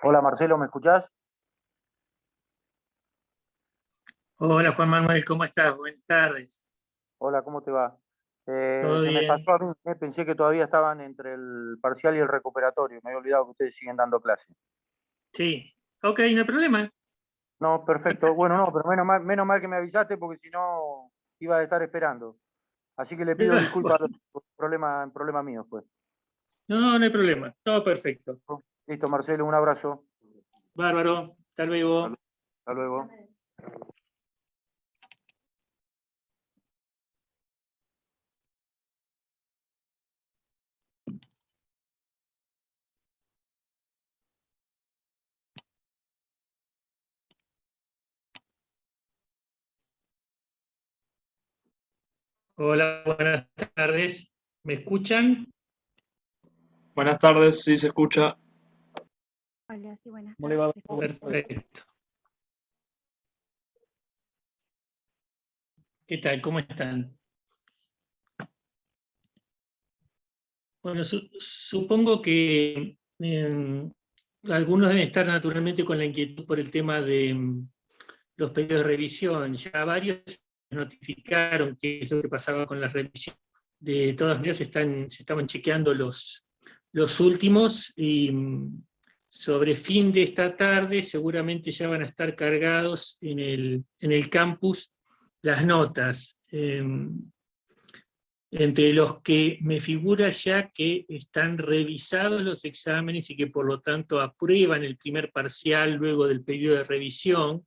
Hola Marcelo, ¿me escuchás? Hola Juan Manuel, ¿cómo estás? Buenas tardes. Hola, ¿cómo te va? ¿Todo Se me bien? pasó a mí, pensé que todavía estaban entre el parcial y el recuperatorio. Me había olvidado que ustedes siguen dando clases. Sí. Ok, no hay problema. No, perfecto. Bueno, no, pero menos mal que me avisaste porque si no iba a estar esperando. Así que le pido disculpas, problema mío fue. No, no hay problema. Todo perfecto. Listo, Marcelo, un abrazo. Bárbaro. Hasta Hasta luego. hasta luego. Hola, buenas tardes. ¿Me escuchan? Buenas tardes, sí se escucha. Hola, sí, buenas ¿Cómo le tardes. va? ¿Se escucha? Perfecto. ¿Qué tal? ¿Cómo están? Bueno, supongo que algunos deben estar naturalmente con la inquietud por el tema de los periodos de revisión. Ya varios notificaron qué es lo que pasaba con las revisiones. De todas maneras, se estaban chequeando los últimos y sobre fin de esta tarde seguramente ya van a estar cargados en el campus las notas. Entre los que me figura ya que están revisados los exámenes y que por lo tanto aprueban el primer parcial luego del periodo de revisión.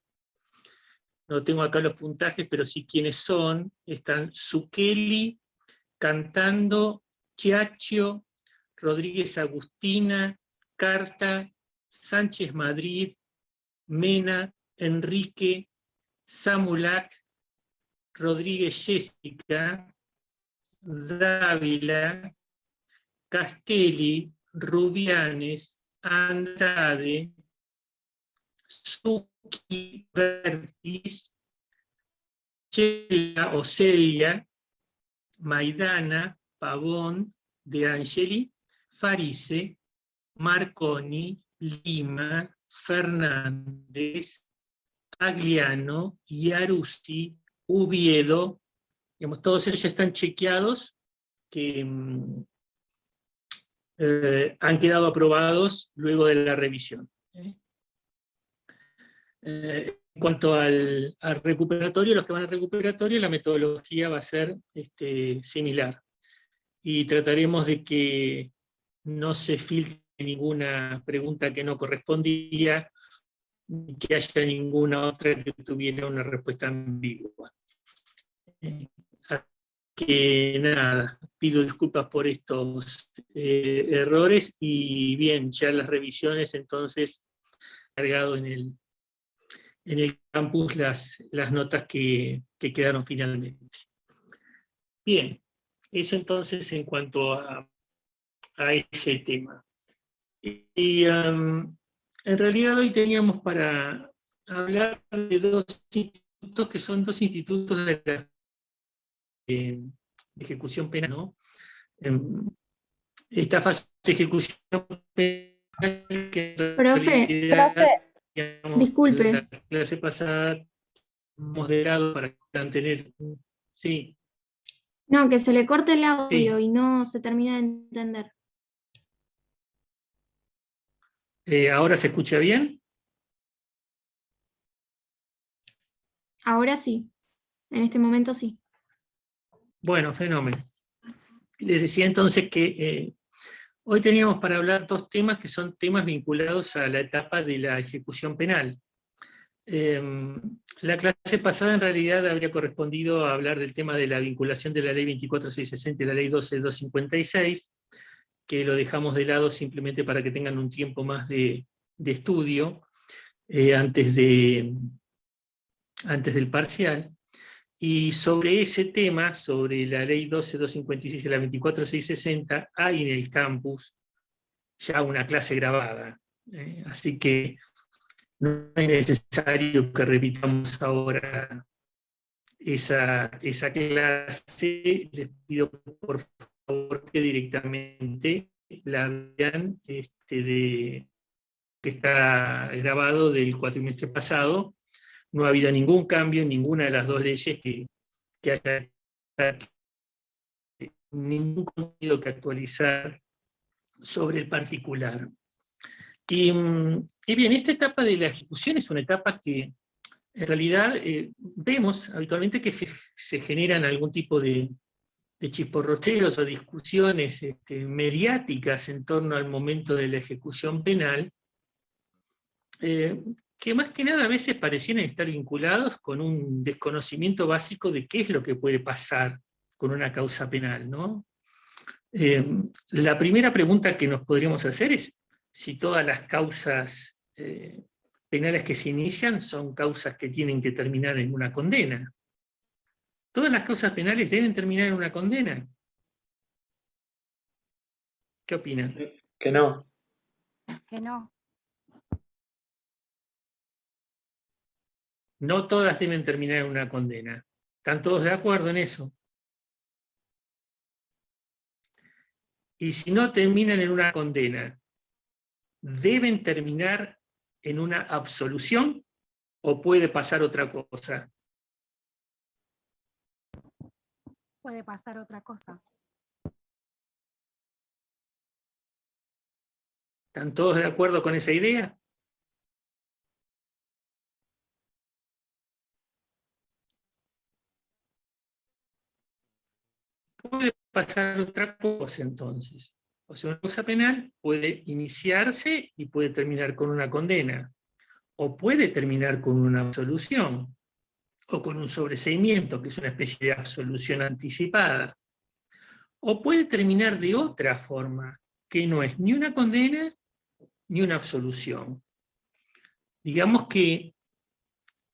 No tengo acá los puntajes, pero sí quiénes son. Están Zucchelli, Cantando, Chiacchio, Rodríguez Agustina, Carta, Sánchez Madrid, Mena, Enrique, Samulac, Rodríguez Jessica, Dávila, Castelli, Rubianes, Andrade, Zucchi, Vertis, Chela o Celia, Maidana, Pavón, De Angeli, Farise, Marconi, Lima, Fernández, Agliano, Iarussi, Uviedo, digamos, todos ellos están chequeados que han quedado aprobados luego de la revisión. En cuanto al recuperatorio, los que van al recuperatorio, la metodología va a ser similar. Y trataremos de que no se filtre ninguna pregunta que no correspondía, ni que haya ninguna otra que tuviera una respuesta ambigua. Que nada, pido disculpas por estos errores y bien, ya las revisiones entonces cargado en el campus las notas que quedaron finalmente. Bien, eso entonces en cuanto a ese tema. En realidad hoy teníamos para hablar de dos institutos que son dos institutos de ejecución penal, ¿no? Esta fase de ejecución penal que en Profe, realidad, digamos, la disculpe. clase pasada moderado para que puedan tener, sí, No, que se le corte el audio sí. y no se termina de entender. ¿Ahora se escucha bien? Ahora sí, en este momento sí. Bueno, fenómeno. Les decía entonces que hoy teníamos para hablar dos temas que son temas vinculados a la etapa de la ejecución penal. La clase pasada en realidad habría correspondido a hablar del tema de la vinculación de la ley 24660 y la ley 12256, que lo dejamos de lado simplemente para que tengan un tiempo más de estudio antes del parcial. Y sobre ese tema, sobre la ley 12256 y la 24660, hay en el campus ya una clase grabada. Así que no es necesario que repitamos ahora esa clase. Les pido por favor que directamente la vean que está grabado del cuatrimestre pasado, no ha habido ningún cambio en ninguna de las dos leyes que haya ningún contenido que actualizar sobre el particular. Y bien, esta etapa de la ejecución es una etapa que en realidad vemos habitualmente que se generan algún tipo de chisporroteos o discusiones mediáticas en torno al momento de la ejecución penal, que más que nada a veces parecieran estar vinculados con un desconocimiento básico de qué es lo que puede pasar con una causa penal, ¿no? La primera pregunta que nos podríamos hacer es si todas las causas penales que se inician son causas que tienen que terminar en una condena. ¿Todas las causas penales deben terminar en una condena? ¿Qué opinan? Que no. Que no. No todas deben terminar en una condena. ¿Están todos de acuerdo en eso? Y si no terminan en una condena, ¿deben terminar en una absolución o puede pasar otra cosa? Puede pasar otra cosa. ¿Están todos de acuerdo con esa idea? Puede pasar otra cosa entonces. O sea, una causa penal puede iniciarse y puede terminar con una condena. O puede terminar con una absolución. O con un sobreseimiento, que es una especie de absolución anticipada. O puede terminar de otra forma, que no es ni una condena ni una absolución. Digamos que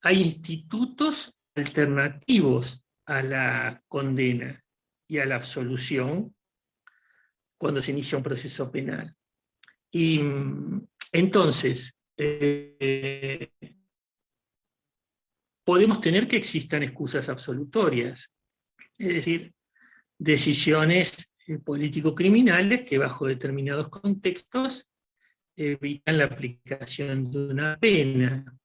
hay institutos alternativos a la condena y a la absolución cuando se inicia un proceso penal. Y entonces, podemos tener que existan excusas absolutorias, es decir, decisiones político-criminales que bajo determinados contextos evitan la aplicación de una pena.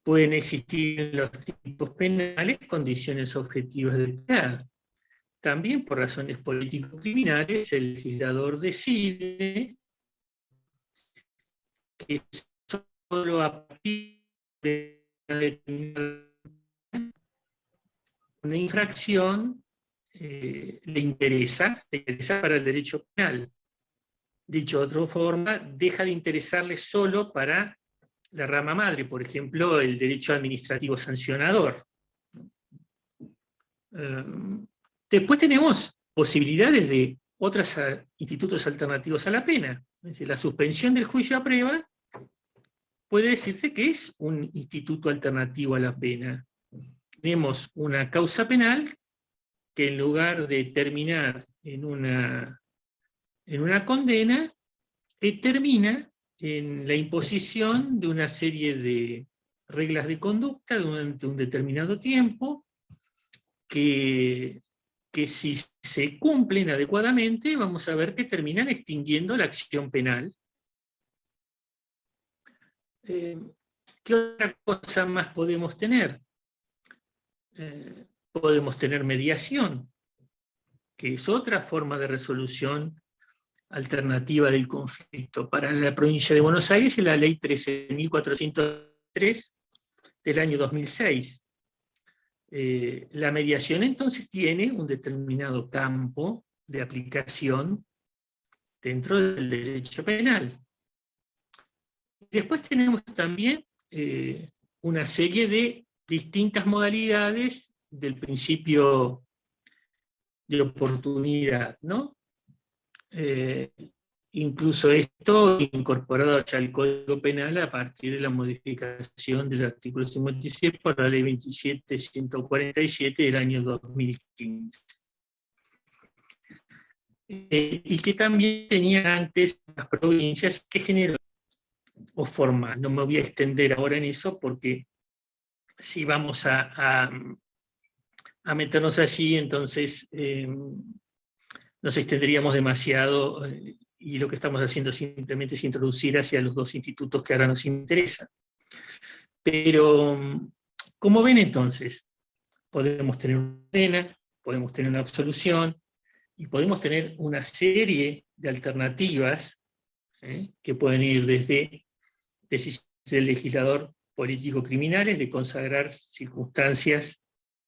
Pueden existir en los tipos penales condiciones objetivas de edad. También por razones político-criminales el legislador decide que solo a partir de una infracción le interesa para el derecho penal. Dicho de otra forma, deja de interesarle solo para la rama madre, por ejemplo, el derecho administrativo sancionador. Después tenemos posibilidades de otros institutos alternativos a la pena. Es decir, la suspensión del juicio a prueba puede decirse que es un instituto alternativo a la pena. Tenemos una causa penal que en lugar de terminar en una condena, termina en la imposición de una serie de reglas de conducta durante un determinado tiempo, que si se cumplen adecuadamente, vamos a ver que terminan extinguiendo la acción penal. ¿Qué otra cosa más podemos tener? Podemos tener mediación, que es otra forma de resolución alternativa del conflicto. Para la provincia de Buenos Aires es la ley 13.403 del año 2006. La mediación entonces tiene un determinado campo de aplicación dentro del derecho penal. Después tenemos también una serie de distintas modalidades del principio de oportunidad, ¿no? Incluso esto incorporado ya al Código Penal a partir de la modificación del artículo 57 por la ley 27.147 del año 2015. Y que también tenía antes las provincias que generó o forma. No me voy a extender ahora en eso porque si vamos a meternos allí, entonces nos extenderíamos demasiado y lo que estamos haciendo simplemente es introducir hacia los dos institutos que ahora nos interesan. Pero, como ven entonces, podemos tener una pena, podemos tener una absolución, y podemos tener una serie de alternativas que pueden ir desde decisiones del legislador político-criminales de consagrar circunstancias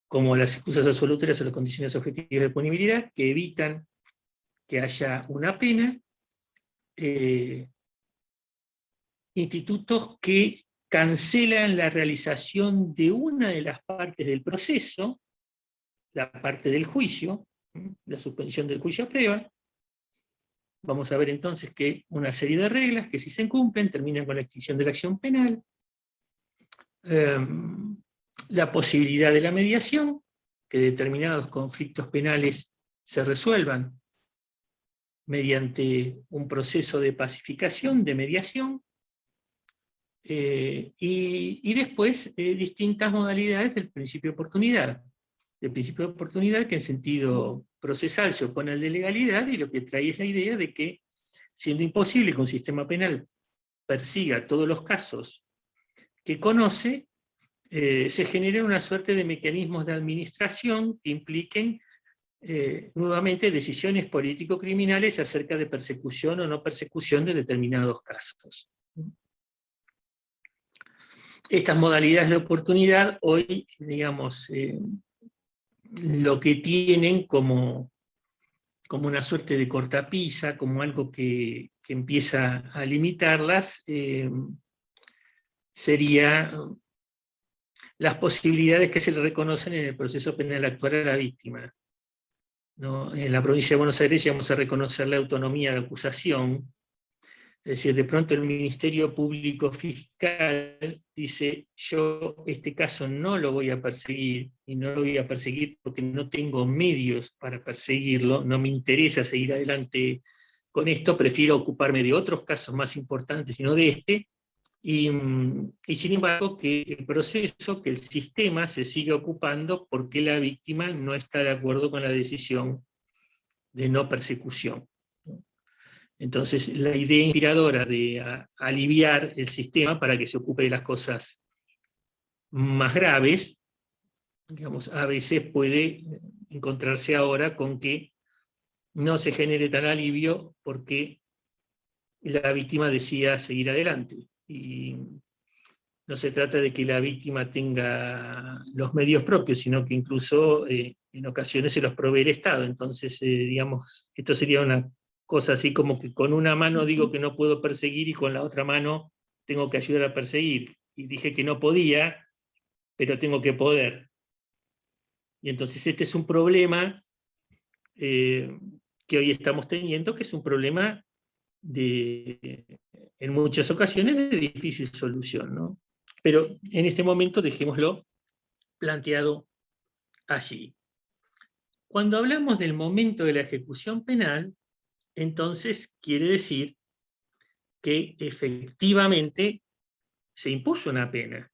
como las excusas absolutorias o las condiciones objetivas de punibilidad que evitan que haya una pena, institutos que cancelan la realización de una de las partes del proceso, la parte del juicio, la suspensión del juicio a prueba. Vamos a ver entonces que una serie de reglas que si se cumplen terminan con la extinción de la acción penal, la posibilidad de la mediación, que determinados conflictos penales se resuelvan mediante un proceso de pacificación, de mediación, y después distintas modalidades del principio de oportunidad. El principio de oportunidad que en sentido procesal se opone al de legalidad, y lo que trae es la idea de que, siendo imposible que un sistema penal persiga todos los casos que conoce, se genera una suerte de mecanismos de administración que impliquen nuevamente decisiones político-criminales acerca de persecución o no persecución de determinados casos. Estas modalidades de oportunidad hoy, digamos, lo que tienen como una suerte de cortapisa, como algo que empieza a limitarlas, sería las posibilidades que se le reconocen en el proceso penal actual a la víctima, ¿no? En la provincia de Buenos Aires llegamos a reconocer la autonomía de acusación, es decir, de pronto el Ministerio Público Fiscal dice, yo este caso no lo voy a perseguir, y no lo voy a perseguir porque no tengo medios para perseguirlo, no me interesa seguir adelante con esto, prefiero ocuparme de otros casos más importantes y no de este, y sin embargo que el proceso, que el sistema se sigue ocupando porque la víctima no está de acuerdo con la decisión de no persecución. Entonces, la idea inspiradora de aliviar el sistema para que se ocupe de las cosas más graves, digamos, a veces puede encontrarse ahora con que no se genere tan alivio porque la víctima decida seguir adelante. Y no se trata de que la víctima tenga los medios propios, sino que incluso en ocasiones se los provee el Estado. Entonces, digamos, esto sería una cosa así como que con una mano digo que no puedo perseguir y con la otra mano tengo que ayudar a perseguir. Y dije que no podía, pero tengo que poder. Y entonces este es un problema que hoy estamos teniendo, que es un problema en muchas ocasiones de difícil solución, ¿no? Pero en este momento dejémoslo planteado allí. Cuando hablamos del momento de la ejecución penal, entonces quiere decir que efectivamente se impuso una pena,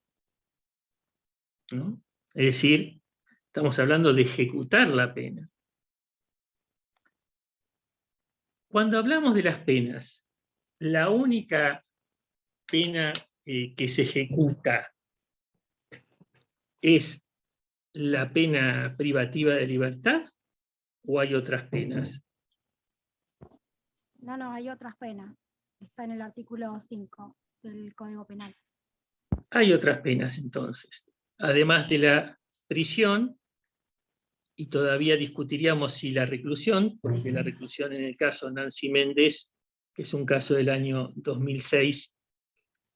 ¿no? Es decir, estamos hablando de ejecutar la pena. Cuando hablamos de las penas, la única pena que se ejecuta es la pena privativa de libertad, ¿o hay otras penas? No, hay otras penas. Está en el artículo 5 del Código Penal. Hay otras penas entonces, además de la prisión, y todavía discutiríamos si la reclusión, porque la reclusión en el caso Nancy Méndez, que es un caso del año 2006,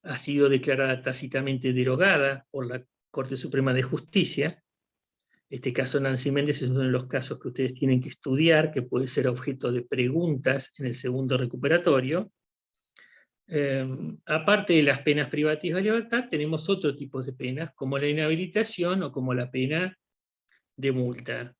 ha sido declarada tácitamente derogada por la Corte Suprema de Justicia. Este caso Nancy Méndez es uno de los casos que ustedes tienen que estudiar, que puede ser objeto de preguntas en el segundo recuperatorio. Aparte de las penas privativas de libertad, tenemos otro tipo de penas, como la inhabilitación o como la pena de multa.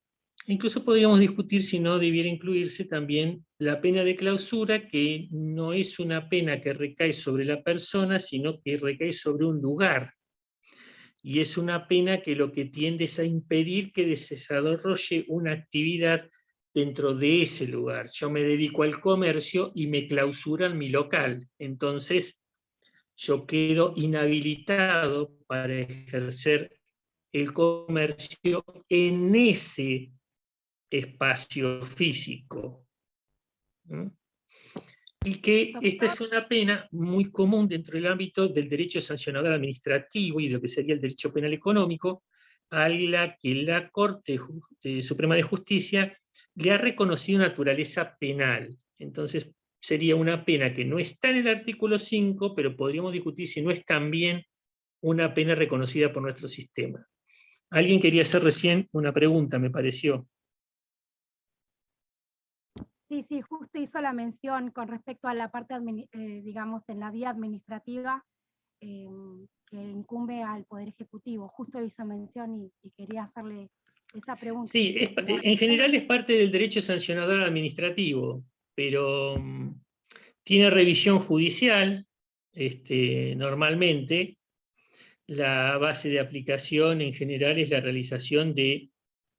Incluso podríamos discutir si no debiera incluirse también la pena de clausura, que no es una pena que recae sobre la persona, sino que recae sobre un lugar. Y es una pena que lo que tiende es a impedir que se desarrolle una actividad dentro de ese lugar. Yo me dedico al comercio y me clausuran mi local. Entonces, yo quedo inhabilitado para ejercer el comercio en ese espacio físico. ¿Mm? Y que esta es una pena muy común dentro del ámbito del derecho sancionador administrativo y de lo que sería el derecho penal económico, a la que la Corte Suprema de Justicia le ha reconocido naturaleza penal. Entonces, sería una pena que no está en el artículo 5, pero podríamos discutir si no es también una pena reconocida por nuestro sistema. Alguien quería hacer recién una pregunta, me pareció. Sí, justo hizo la mención con respecto a la parte, digamos, en la vía administrativa, que incumbe al Poder Ejecutivo. Justo hizo mención y quería hacerle esa pregunta. Sí, en general es parte del derecho sancionador administrativo, pero tiene revisión judicial, normalmente. La base de aplicación en general es la realización de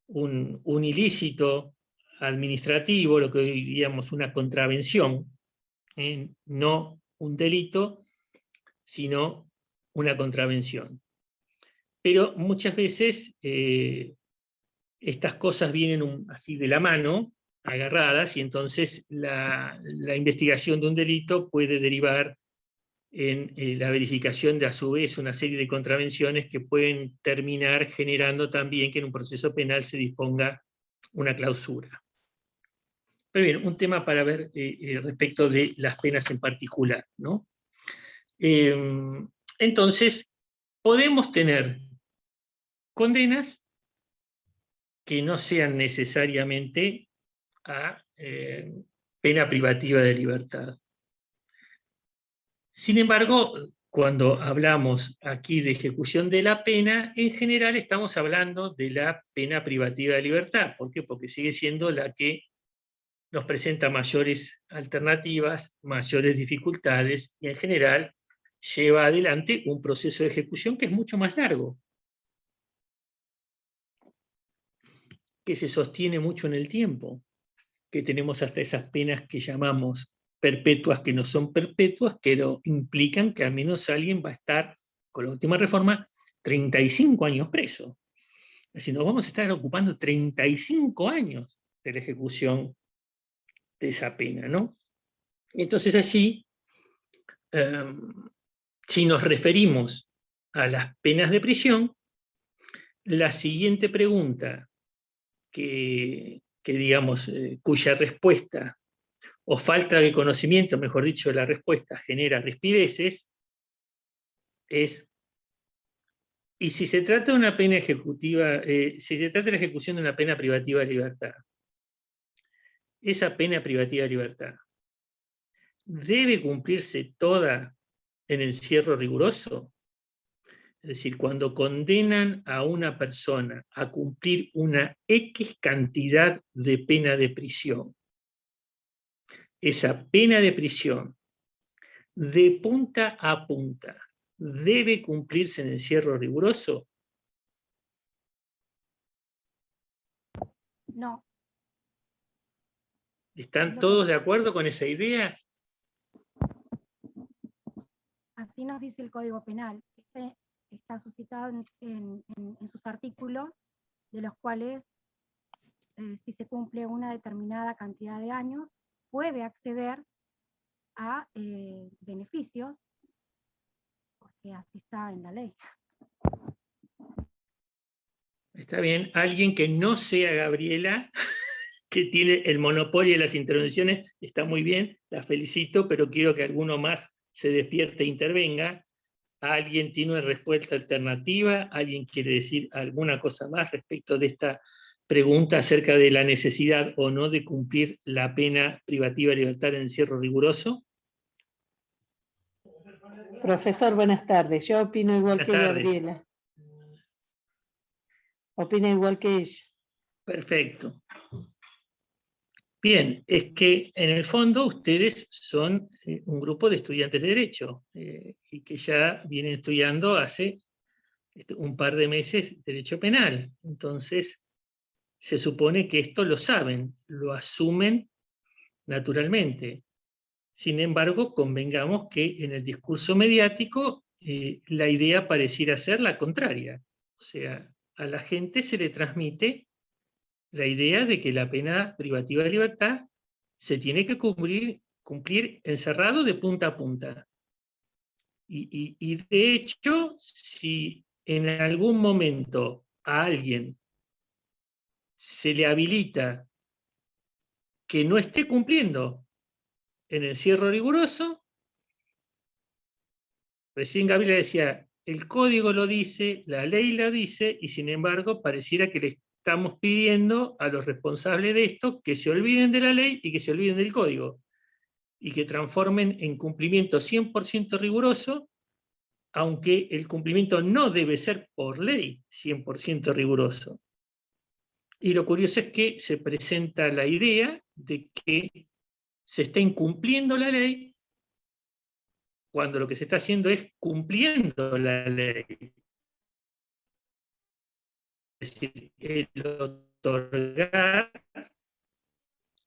un ilícito administrativo, lo que diríamos una contravención, no un delito, sino una contravención. Pero muchas veces estas cosas vienen así de la mano, agarradas, y entonces la investigación de un delito puede derivar en la verificación de, a su vez, una serie de contravenciones que pueden terminar generando también que en un proceso penal se disponga una clausura. Pero bien, un tema para ver respecto de las penas en particular, ¿no? Entonces, podemos tener condenas que no sean necesariamente a pena privativa de libertad. Sin embargo, cuando hablamos aquí de ejecución de la pena, en general estamos hablando de la pena privativa de libertad. ¿Por qué? Porque sigue siendo la que nos presenta mayores alternativas, mayores dificultades, y en general lleva adelante un proceso de ejecución que es mucho más largo, que se sostiene mucho en el tiempo, que tenemos hasta esas penas que llamamos perpetuas, que no son perpetuas, que lo implican que al menos alguien va a estar, con la última reforma, 35 años preso. Es decir, nos vamos a estar ocupando 35 años de la ejecución de esa pena, ¿no? Entonces allí, si nos referimos a las penas de prisión, la siguiente pregunta digamos, cuya respuesta o falta de conocimiento, mejor dicho, de la respuesta genera rispideces, es, y si se trata de una pena ejecutiva, si se trata de la ejecución de una pena privativa de libertad, esa pena privativa de libertad debe cumplirse toda en encierro riguroso. Es decir, cuando condenan a una persona a cumplir una X cantidad de pena de prisión, esa pena de prisión, de punta a punta, ¿debe cumplirse en encierro riguroso? No. ¿Están todos de acuerdo con esa idea? Así nos dice el Código Penal. Está suscitado en sus artículos, de los cuales, si se cumple una determinada cantidad de años, puede acceder a beneficios, porque así está en la ley. Está bien. Alguien que no sea Gabriela, que tiene el monopolio de las intervenciones, está muy bien, la felicito, pero quiero que alguno más se despierte e intervenga. ¿Alguien tiene una respuesta alternativa? ¿Alguien quiere decir alguna cosa más respecto de esta pregunta acerca de la necesidad o no de cumplir la pena privativa de libertad en encierro riguroso? Profesor, buenas tardes. Yo opino igual Buenas que tardes. Gabriela. Opina igual que ella. Perfecto. Bien, es que en el fondo ustedes son un grupo de estudiantes de Derecho y que ya vienen estudiando hace un par de meses Derecho Penal. Entonces, se supone que esto lo saben, lo asumen naturalmente. Sin embargo, convengamos que en el discurso mediático la idea pareciera ser la contraria. O sea, a la gente se le transmite la idea de que la pena privativa de libertad se tiene que cumplir encerrado de punta a punta. Y de hecho, si en algún momento a alguien se le habilita que no esté cumpliendo en el encierro riguroso, recién Gabriela decía, el código lo dice, la ley lo dice, y sin embargo pareciera que le estamos pidiendo a los responsables de esto que se olviden de la ley y que se olviden del código, y que transformen en cumplimiento 100% riguroso, aunque el cumplimiento no debe ser por ley 100% riguroso. Y lo curioso es que se presenta la idea de que se está incumpliendo la ley cuando lo que se está haciendo es cumpliendo la ley. Es decir, el otorgar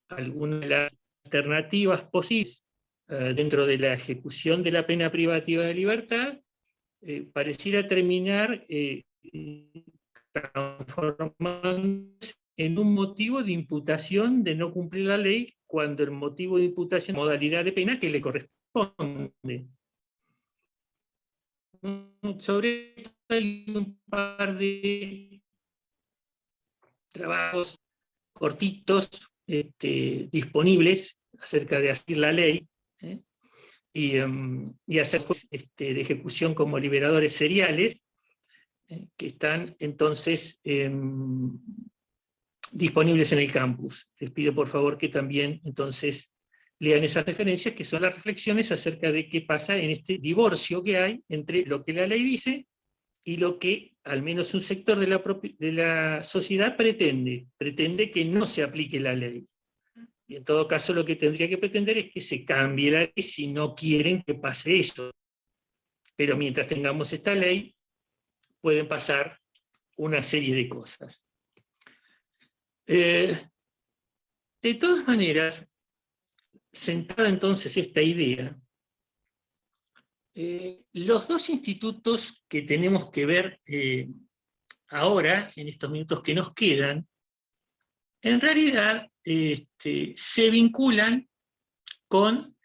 algunas de las alternativas posibles dentro de la ejecución de la pena privativa de libertad pareciera terminar transformándose en un motivo de imputación de no cumplir la ley, cuando el motivo de imputación es modalidad de pena que le corresponde. Sobre esto hay un par de trabajos cortitos disponibles acerca de hacer la ley y hacer de ejecución como liberadores seriales, que están entonces disponibles en el campus. Les pido por favor que también entonces lean esas referencias, que son las reflexiones acerca de qué pasa en este divorcio que hay entre lo que la ley dice y lo que al menos un sector de la sociedad pretende que no se aplique la ley. Y en todo caso lo que tendría que pretender es que se cambie la ley si no quieren que pase eso. Pero mientras tengamos esta ley, pueden pasar una serie de cosas. De todas maneras, sentada entonces esta idea, los dos institutos que tenemos que ver ahora, en estos minutos que nos quedan, en realidad se vinculan con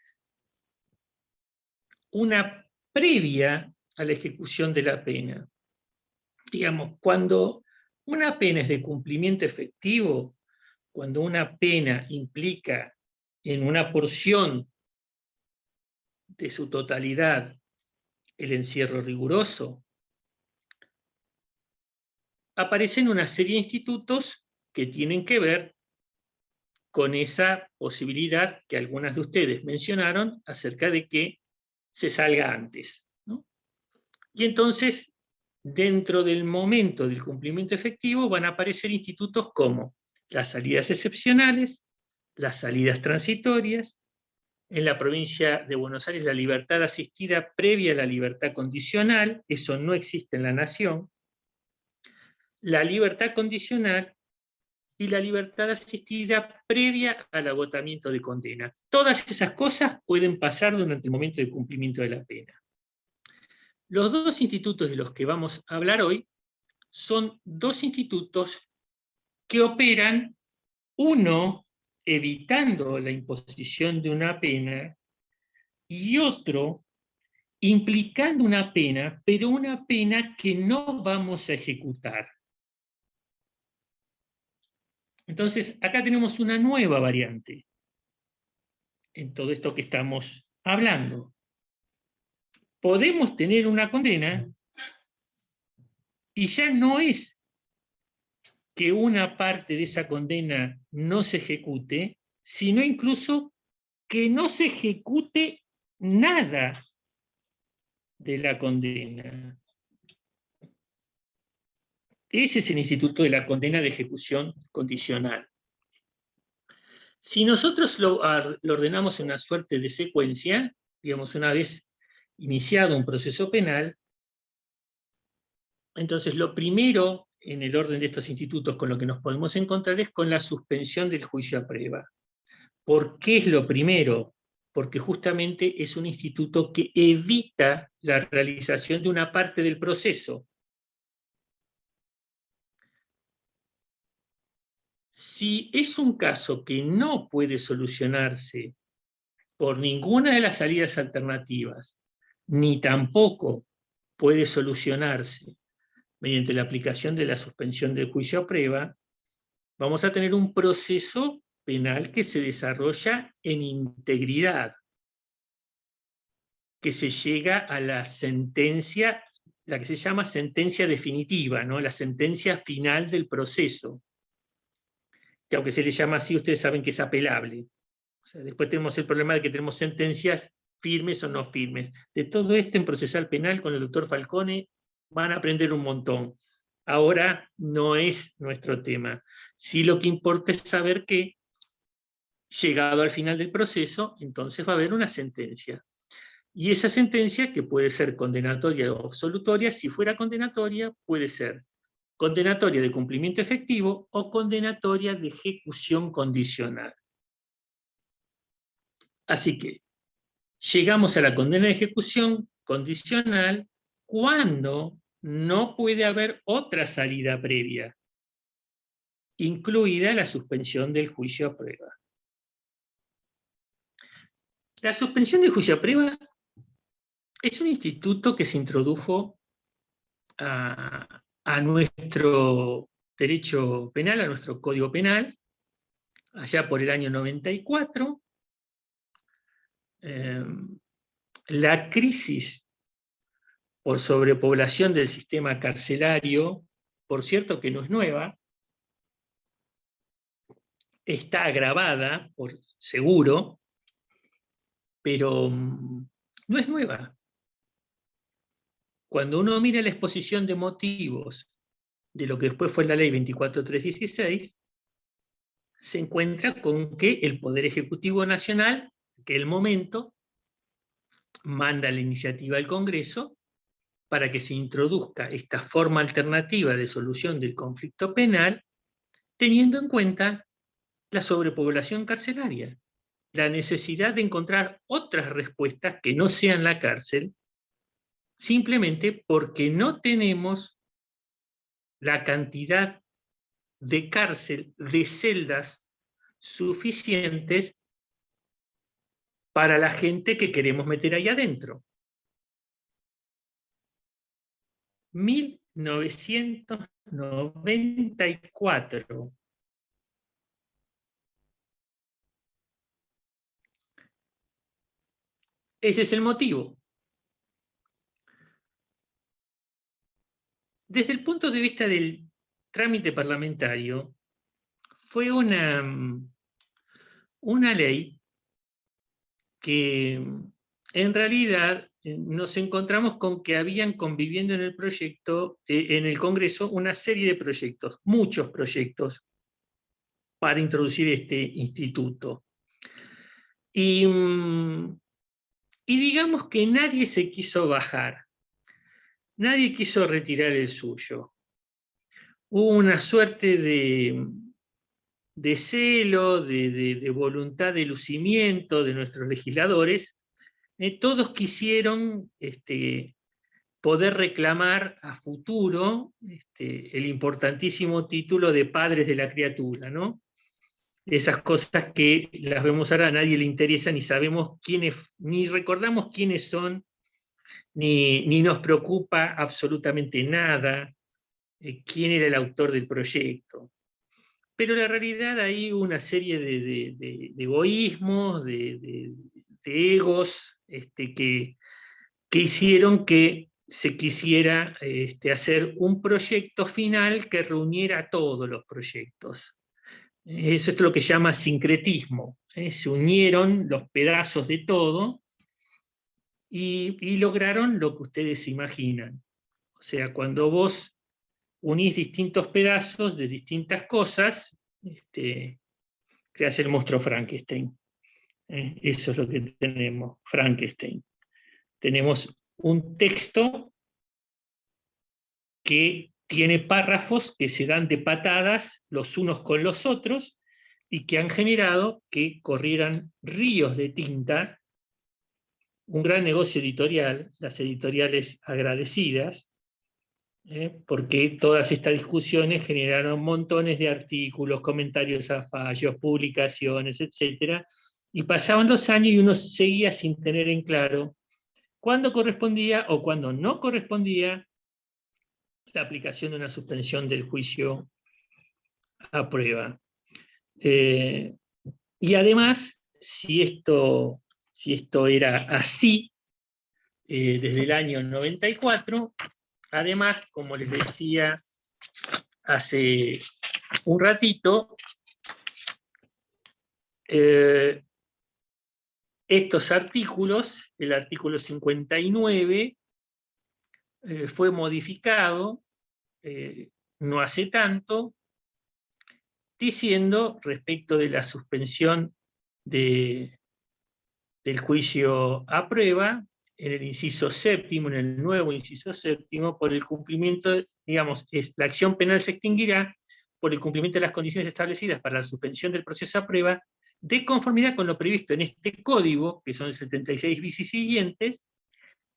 una previa a la ejecución de la pena. Digamos, cuando una pena es de cumplimiento efectivo, cuando una pena implica en una porción de su totalidad el encierro riguroso, aparecen una serie de institutos que tienen que ver con esa posibilidad que algunas de ustedes mencionaron acerca de que se salga antes, ¿no? Y entonces, dentro del momento del cumplimiento efectivo, van a aparecer institutos como las salidas excepcionales, las salidas transitorias, en la provincia de Buenos Aires la libertad asistida previa a la libertad condicional, eso no existe en la nación, la libertad condicional y la libertad asistida previa al agotamiento de condena. Todas esas cosas pueden pasar durante el momento de cumplimiento de la pena. Los dos institutos de los que vamos a hablar hoy son dos institutos que operan, uno evitando la imposición de una pena y otro implicando una pena, pero una pena que no vamos a ejecutar. Entonces, acá tenemos una nueva variante en todo esto que estamos hablando. Podemos tener una condena y ya no es que una parte de esa condena no se ejecute, sino incluso que no se ejecute nada de la condena. Ese es el instituto de la condena de ejecución condicional. Si nosotros lo ordenamos en una suerte de secuencia, digamos, una vez iniciado un proceso penal, entonces lo primero en el orden de estos institutos con lo que nos podemos encontrar es con la suspensión del juicio a prueba. ¿Por qué es lo primero? Porque justamente es un instituto que evita la realización de una parte del proceso. Si es un caso que no puede solucionarse por ninguna de las salidas alternativas, ni tampoco puede solucionarse mediante la aplicación de la suspensión del juicio a prueba, vamos a tener un proceso penal que se desarrolla en integridad, que se llega a la sentencia, la que se llama sentencia definitiva, ¿no? La sentencia final del proceso, que aunque se le llama así, ustedes saben que es apelable. O sea, después tenemos el problema de que tenemos sentencias firmes o no firmes. De todo esto en procesal penal con el doctor Falcone van a aprender un montón. Ahora no es nuestro tema. Sí, lo que importa es saber que, llegado al final del proceso, entonces va a haber una sentencia. Y esa sentencia, que puede ser condenatoria o absolutoria, si fuera condenatoria, puede ser condenatoria de cumplimiento efectivo o condenatoria de ejecución condicional. Así que llegamos a la condena de ejecución condicional cuando no puede haber otra salida previa, incluida la suspensión del juicio a prueba. La suspensión del juicio a prueba es un instituto que se introdujo a nuestro derecho penal, a nuestro Código Penal, allá por el año 94. La crisis por sobrepoblación del sistema carcelario, por cierto que no es nueva, está agravada, por seguro, pero no es nueva. Cuando uno mira la exposición de motivos de lo que después fue la ley 24.316, se encuentra con que el Poder Ejecutivo Nacional, en aquel momento, manda la iniciativa al Congreso para que se introduzca esta forma alternativa de solución del conflicto penal, teniendo en cuenta la sobrepoblación carcelaria, la necesidad de encontrar otras respuestas que no sean la cárcel, simplemente porque no tenemos la cantidad de cárcel, de celdas suficientes para la gente que queremos meter ahí adentro. 1994. Ese es el motivo. Desde el punto de vista del trámite parlamentario, fue una ley que en realidad nos encontramos con que habían conviviendo en el proyecto, en el Congreso, una serie de proyectos, muchos proyectos, para introducir este instituto. Y digamos que nadie se quiso bajar, nadie quiso retirar el suyo. Hubo una suerte de celo, de voluntad de lucimiento de nuestros legisladores. Todos quisieron poder reclamar a futuro el importantísimo título de padres de la criatura, ¿no? Esas cosas que las vemos ahora, a nadie le interesa, ni sabemos quiénes, ni recordamos quiénes son, ni nos preocupa absolutamente nada quién era el autor del proyecto. Pero en la realidad hay una serie de egoísmos, de egos, que hicieron que se quisiera hacer un proyecto final que reuniera todos los proyectos. Eso es lo que se llama sincretismo. Se unieron los pedazos de todo y lograron lo que ustedes imaginan. O sea, cuando vos unís distintos pedazos de distintas cosas, creás el monstruo Frankenstein. Eso es lo que tenemos, Frankenstein. Tenemos un texto que tiene párrafos que se dan de patadas los unos con los otros y que han generado que corrieran ríos de tinta, un gran negocio editorial, las editoriales agradecidas, porque todas estas discusiones generaron montones de artículos, comentarios a fallos, publicaciones, etc. Y pasaban los años y uno seguía sin tener en claro cuándo correspondía o cuándo no correspondía la aplicación de una suspensión del juicio a prueba. Y además, si esto era así, desde el año 94, además, como les decía hace un ratito, estos artículos, el artículo 59, fue modificado no hace tanto, diciendo respecto de la suspensión del juicio a prueba, en el inciso séptimo, en el nuevo inciso séptimo, por el cumplimiento, digamos, la acción penal se extinguirá por el cumplimiento de las condiciones establecidas para la suspensión del proceso a prueba, de conformidad con lo previsto en este código, que son el 76 bis y siguientes,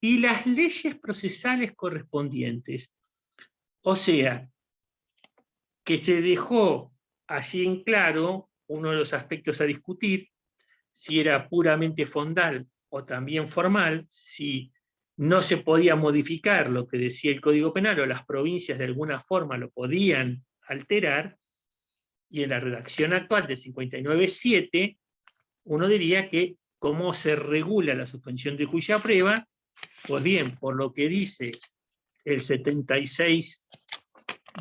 y las leyes procesales correspondientes. O sea, que se dejó allí en claro uno de los aspectos a discutir, si era puramente fondal o también formal, si no se podía modificar lo que decía el Código Penal o las provincias de alguna forma lo podían alterar, y en la redacción actual del 59.7, uno diría que cómo se regula la suspensión del juicio a prueba, pues bien, por lo que dice el 76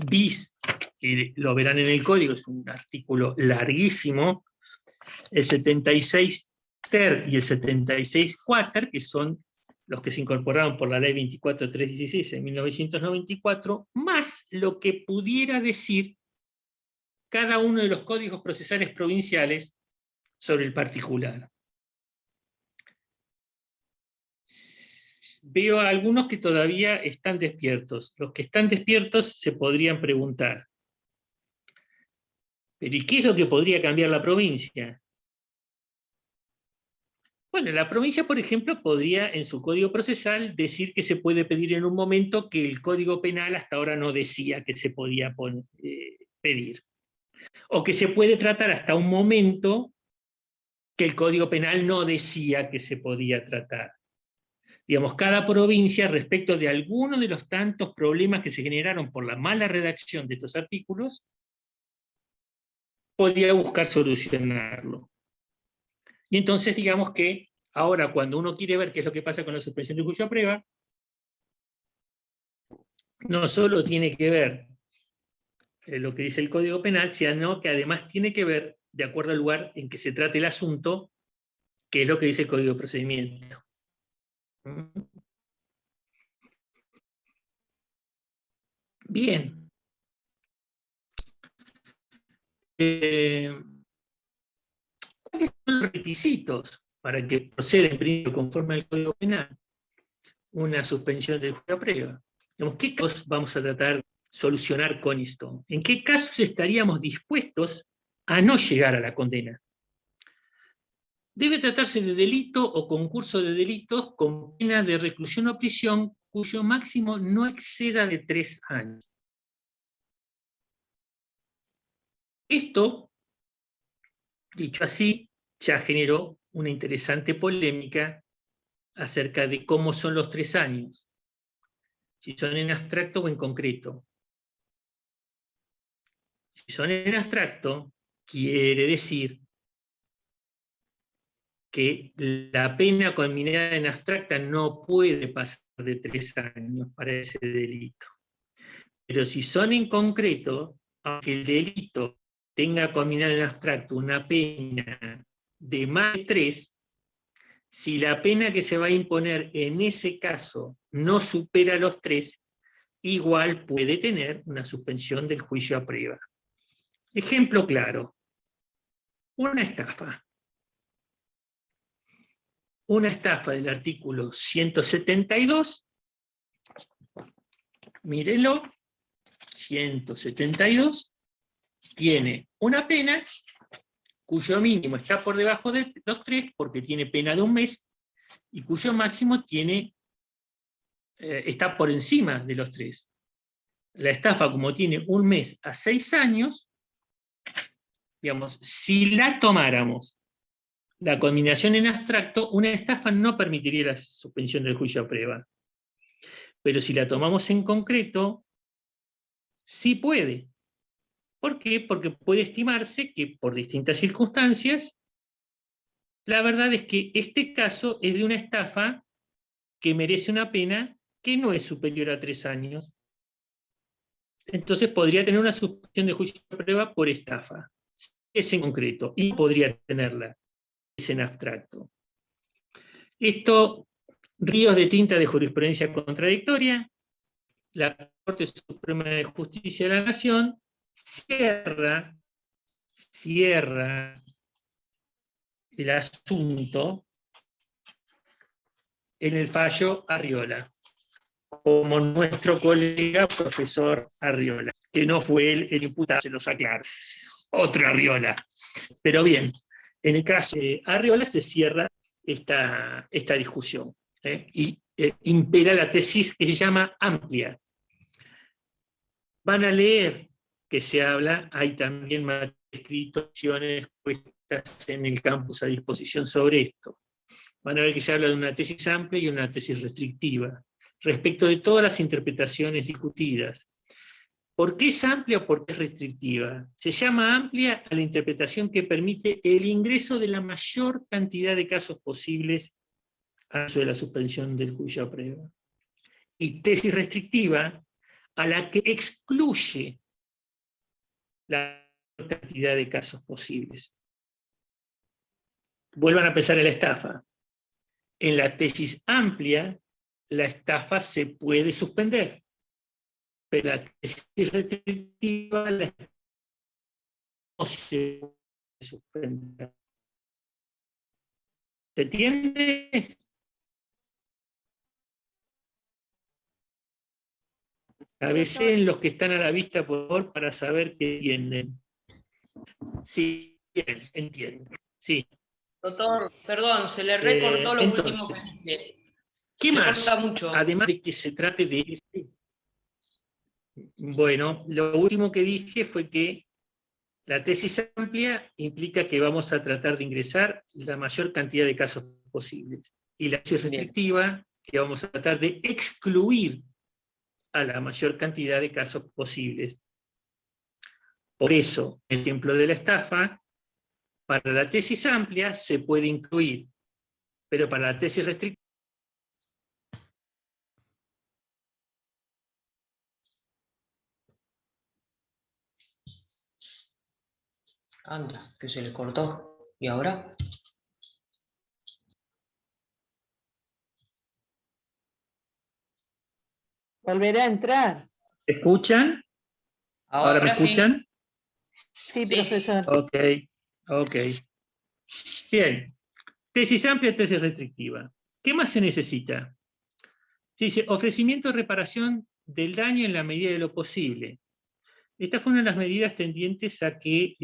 bis, que lo verán en el código, es un artículo larguísimo, el 76 ter y el 76 quater, que son los que se incorporaron por la ley 24.316 en 1994, más lo que pudiera decir cada uno de los códigos procesales provinciales sobre el particular. Veo a algunos que todavía están despiertos. Los que están despiertos se podrían preguntar, ¿pero y qué es lo que podría cambiar la provincia? Bueno, la provincia, por ejemplo, podría en su código procesal decir que se puede pedir en un momento que el Código Penal hasta ahora no decía que se podía pedir. O que se puede tratar hasta un momento que el Código Penal no decía que se podía tratar. Digamos, cada provincia, respecto de alguno de los tantos problemas que se generaron por la mala redacción de estos artículos, podía buscar solucionarlo. Y entonces, digamos que ahora cuando uno quiere ver qué es lo que pasa con la suspensión del juicio a prueba, no solo tiene que ver lo que dice el Código Penal, sino que además tiene que ver, de acuerdo al lugar en que se trate el asunto, qué es lo que dice el Código de Procedimiento. Bien. ¿Cuáles son los requisitos para que proceda en principio conforme al Código Penal una suspensión del juicio a prueba? ¿Qué casos vamos a tratar de solucionar con esto? ¿En qué casos estaríamos dispuestos a no llegar a la condena? Debe tratarse de delito o concurso de delitos con pena de reclusión o prisión cuyo máximo no exceda de 3 años. Esto, dicho así, ya generó una interesante polémica acerca de cómo son los 3 años, si son en abstracto o en concreto. Si son en abstracto, quiere decir que la pena conminada en abstracta no puede pasar de 3 años para ese delito. Pero si son en concreto, aunque el delito tenga conminado en abstracto una pena de más de 3, si la pena que se va a imponer en ese caso no supera los 3, igual puede tener una suspensión del juicio a prueba. Ejemplo claro, una estafa. Una estafa del artículo 172, mírenlo, 172 tiene una pena cuyo mínimo está por debajo de los 3 porque tiene pena de 1 mes, y cuyo máximo está por encima de los 3. La estafa, como tiene 1 mes a 6 años, digamos, si la tomáramos la combinación en abstracto, una estafa no permitiría la suspensión del juicio a prueba. Pero si la tomamos en concreto, sí puede. ¿Por qué? Porque puede estimarse que por distintas circunstancias, la verdad es que este caso es de una estafa que merece una pena que no es superior a 3 años. Entonces podría tener una suspensión de juicio a prueba por estafa. Es en concreto, y podría tenerla, es en abstracto. Esto, ríos de tinta de jurisprudencia contradictoria, la Corte Suprema de Justicia de la Nación cierra el asunto en el fallo Arriola, como nuestro colega profesor Arriola, que no fue él el imputado, se los aclaro, otro Arriola. Pero bien, en el caso de Arriola se cierra esta discusión, y impera la tesis que se llama amplia. Van a leer que se habla, hay también materias escritas puestas en el campus a disposición sobre esto. Van a ver que se habla de una tesis amplia y una tesis restrictiva, respecto de todas las interpretaciones discutidas. ¿Por qué es amplia o por qué es restrictiva? Se llama amplia a la interpretación que permite el ingreso de la mayor cantidad de casos posibles a eso de la suspensión del juicio a prueba. Y tesis restrictiva a la que excluye la mayor cantidad de casos posibles. Vuelvan a pensar en la estafa. En la tesis amplia, la estafa se puede suspender, pero la tesis restrictiva no se puede suspender. ¿Se entiende? A veces los que están a la vista, por favor, para saber qué entienden. Sí, bien, entiendo. Sí. Doctor, perdón, se le recortó lo Entonces, último que dice. ¿qué Se más? corta mucho. Además de que se trate de... Bueno, lo último que dije fue que la tesis amplia implica que vamos a tratar de ingresar la mayor cantidad de casos posibles. Y la tesis restrictiva, que vamos a tratar de excluir a la mayor cantidad de casos posibles. Por eso, el ejemplo de la estafa, para la tesis amplia se puede incluir, pero para la tesis restrictiva Anda, que se le cortó. ¿Y ahora? Volverá a entrar. ¿escuchan? ¿Ahora me Sí. escuchan? Sí, Sí. profesor. Ok. Bien. Tesis amplia, tesis restrictiva. ¿Qué más se necesita? Se dice, ofrecimiento de reparación del daño en la medida de lo posible. Esta fue una de las medidas tendientes a que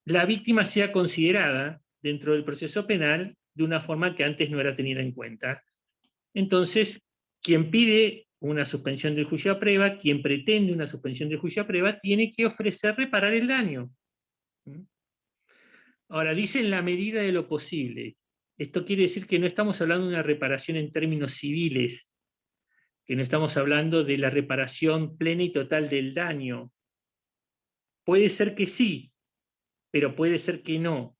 la víctima sea considerada dentro del proceso penal de una forma que antes no era tenida en cuenta. Entonces, quien pide una suspensión del juicio a prueba, quien pretende una suspensión del juicio a prueba, tiene que ofrecer reparar el daño. Ahora, dice en la medida de lo posible. Esto quiere decir que no estamos hablando de una reparación en términos civiles, que no estamos hablando de la reparación plena y total del daño. Puede ser que sí, pero puede ser que no.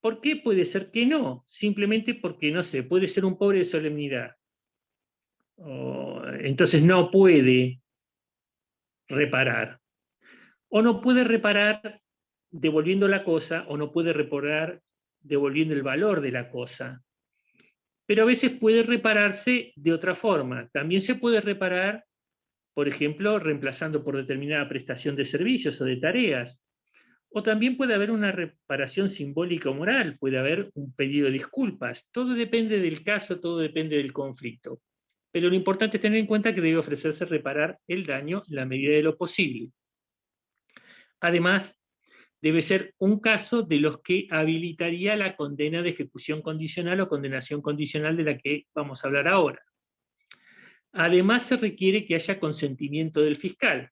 ¿Por qué puede ser que no? Simplemente porque, no sé, puede ser un pobre de solemnidad. Entonces no puede reparar. O no puede reparar devolviendo la cosa, o no puede reparar devolviendo el valor de la cosa. Pero a veces puede repararse de otra forma. También se puede reparar, por ejemplo, reemplazando por determinada prestación de servicios o de tareas. O también puede haber una reparación simbólica o moral, puede haber un pedido de disculpas. Todo depende del caso, todo depende del conflicto. pero lo importante es tener en cuenta que debe ofrecerse reparar el daño en la medida de lo posible. Además, debe ser un caso de los que habilitaría la condena de ejecución condicional o condenación condicional de la que vamos a hablar ahora. Además, se requiere que haya consentimiento del fiscal.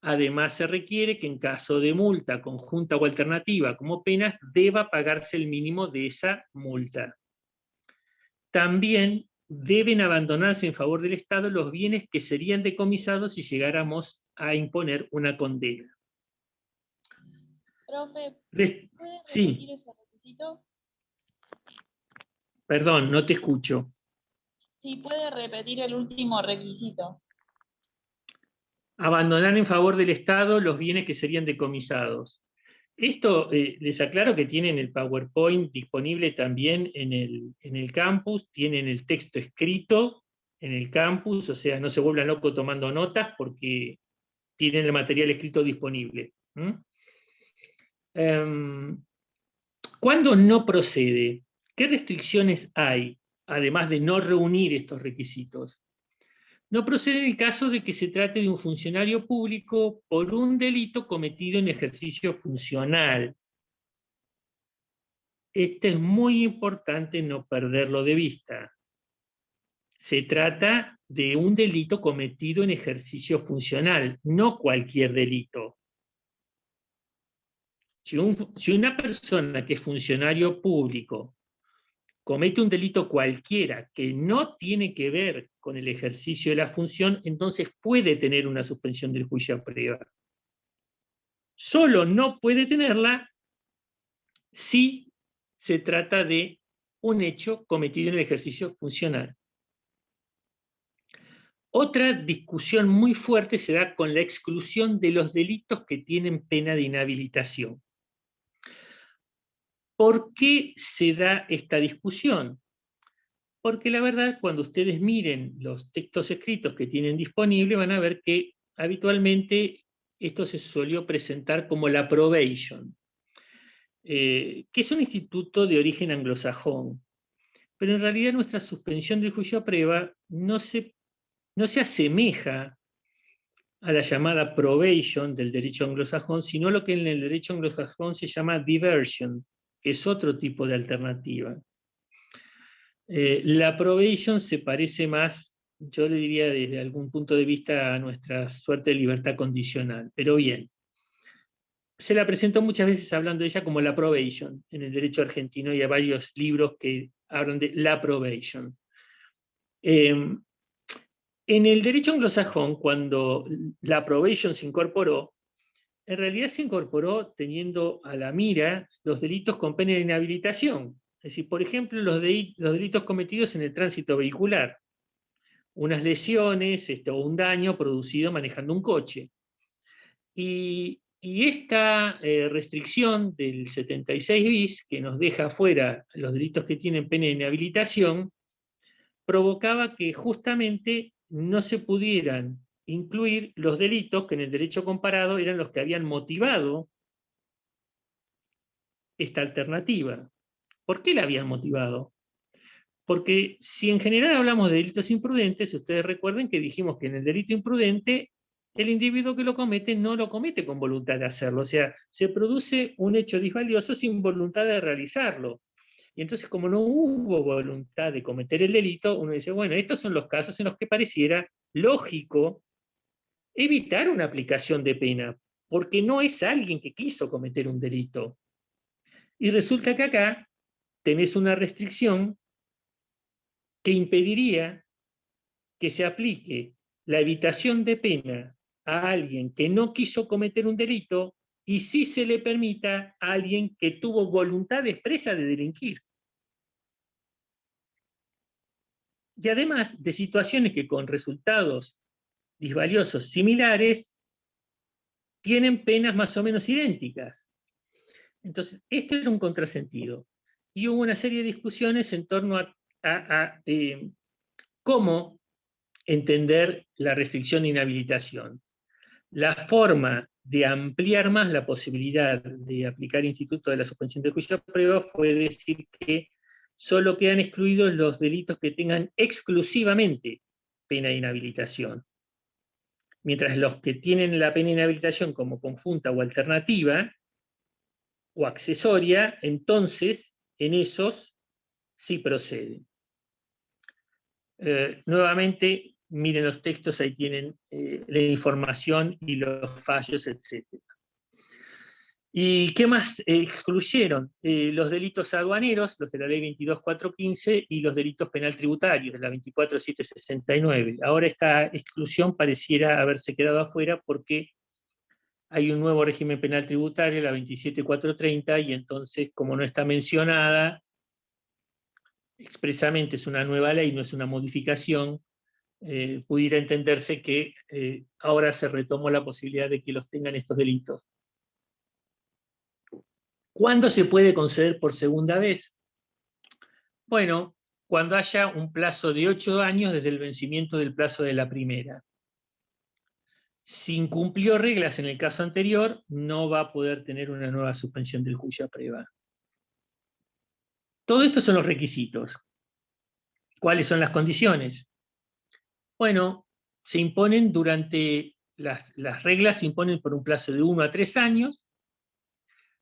Además, se requiere que en caso de multa conjunta o alternativa como penas, deba pagarse el mínimo de esa multa. También deben abandonarse en favor del Estado los bienes que serían decomisados si llegáramos a imponer una condena. Profe, Res- ¿puede sí. repetir ese requisito? Perdón, no te escucho. Sí, puede repetir el último requisito. Abandonar en favor del Estado los bienes que serían decomisados. Esto les aclaro que tienen el PowerPoint disponible también en el campus, tienen el texto escrito en el campus, o sea, no se vuelvan locos tomando notas porque tienen el material escrito disponible. ¿Cuándo no procede? ¿Qué restricciones hay, además de no reunir estos requisitos? No procede en el caso de que se trate de un funcionario público por un delito cometido en ejercicio funcional. Esto es muy importante no perderlo de vista. Se trata de un delito cometido en ejercicio funcional, no cualquier delito. Si una persona que es funcionario público comete un delito cualquiera que no tiene que ver con el ejercicio de la función, entonces puede tener una suspensión del juicio a prueba. Solo no puede tenerla si se trata de un hecho cometido en el ejercicio funcional. Otra discusión muy fuerte se da con la exclusión de los delitos que tienen pena de inhabilitación. ¿Por qué se da esta discusión? Porque la verdad, cuando ustedes miren los textos escritos que tienen disponible, van a ver que habitualmente esto se suele presentar como la probation, que es un instituto de origen anglosajón. Pero en realidad nuestra suspensión del juicio a prueba no se asemeja a la llamada probation del derecho anglosajón, sino lo que en el derecho anglosajón se llama diversion, que es otro tipo de alternativa. La probation se parece más, yo le diría desde algún punto de vista, a nuestra suerte de libertad condicional. Pero bien, se la presentó muchas veces hablando de ella como la probation en el derecho argentino, y hay varios libros que hablan de la probation. En el derecho anglosajón, cuando la probation se incorporó, en realidad se incorporó teniendo a la mira los delitos con pena de inhabilitación. Es decir, por ejemplo, los delitos cometidos en el tránsito vehicular, unas lesiones o un daño producido manejando un coche. Y esta restricción del 76 bis, que nos deja fuera los delitos que tienen pena de inhabilitación, provocaba que justamente no se pudieran incluir los delitos que en el derecho comparado eran los que habían motivado esta alternativa. ¿Por qué la habían motivado? Porque si en general hablamos de delitos imprudentes, ustedes recuerden que dijimos que en el delito imprudente el individuo que lo comete no lo comete con voluntad de hacerlo, o sea, se produce un hecho disvalioso sin voluntad de realizarlo. Y entonces, como no hubo voluntad de cometer el delito, uno dice, bueno, estos son los casos en los que pareciera lógico evitar una aplicación de pena, porque no es alguien que quiso cometer un delito. Y resulta que acá tenés una restricción que impediría que se aplique la evitación de pena a alguien que no quiso cometer un delito y sí se le permita a alguien que tuvo voluntad expresa de delinquir. Y además de situaciones que con resultados disvaliosos similares tienen penas más o menos idénticas. Entonces, esto era un contrasentido. Y hubo una serie de discusiones en torno a cómo entender la restricción de inhabilitación. La forma de ampliar más la posibilidad de aplicar el instituto de la suspensión del juicio a prueba fue decir que solo quedan excluidos los delitos que tengan exclusivamente pena de inhabilitación. Mientras los que tienen la pena de inhabilitación como conjunta o alternativa, o accesoria, entonces en esos sí proceden. Nuevamente, miren los textos, ahí tienen la información y los fallos, etc. ¿Y qué más excluyeron? Los delitos aduaneros, los de la ley 22.415, y los delitos penal tributarios, de la 24.769. Ahora esta exclusión pareciera haberse quedado afuera porque hay un nuevo régimen penal tributario, la 27.430, y entonces, como no está mencionada expresamente, es una nueva ley, no es una modificación, pudiera entenderse que ahora se retomó la posibilidad de que los tengan estos delitos. ¿Cuándo se puede conceder por segunda vez? Bueno, cuando haya un plazo de 8 años desde el vencimiento del plazo de la primera. Si incumplió reglas en el caso anterior, no va a poder tener una nueva suspensión del juicio a prueba. Todo esto son los requisitos. ¿Cuáles son las condiciones? Bueno, se imponen durante, las reglas se imponen por un plazo de 1 a 3 años.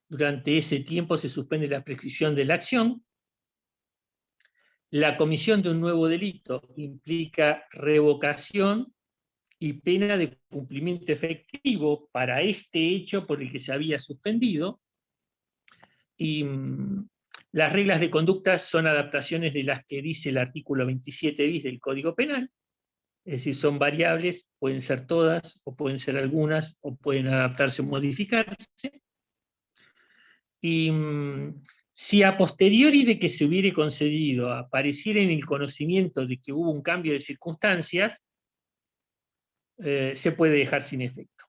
Durante ese tiempo se suspende la prescripción de la acción. La comisión de un nuevo delito implica revocación y pena de cumplimiento efectivo para este hecho por el que se había suspendido. Y las reglas de conducta son adaptaciones de las que dice el artículo 27 bis del Código Penal, es decir, son variables, pueden ser todas, o pueden ser algunas, o pueden adaptarse o modificarse. Y si a posteriori de que se hubiere concedido apareciera en el conocimiento de que hubo un cambio de circunstancias, se puede dejar sin efecto.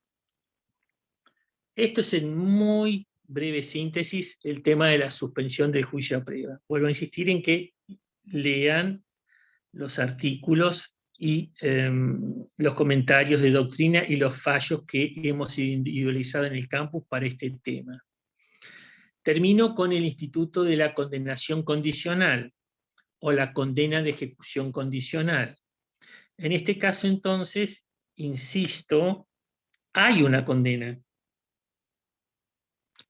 Esto es en muy breve síntesis el tema de la suspensión del juicio a prueba. Vuelvo a insistir en que lean los artículos y los comentarios de doctrina y los fallos que hemos individualizado en el campus para este tema. Termino con el instituto de la condenación condicional o la condena de ejecución condicional. En este caso, entonces, insisto, hay una condena.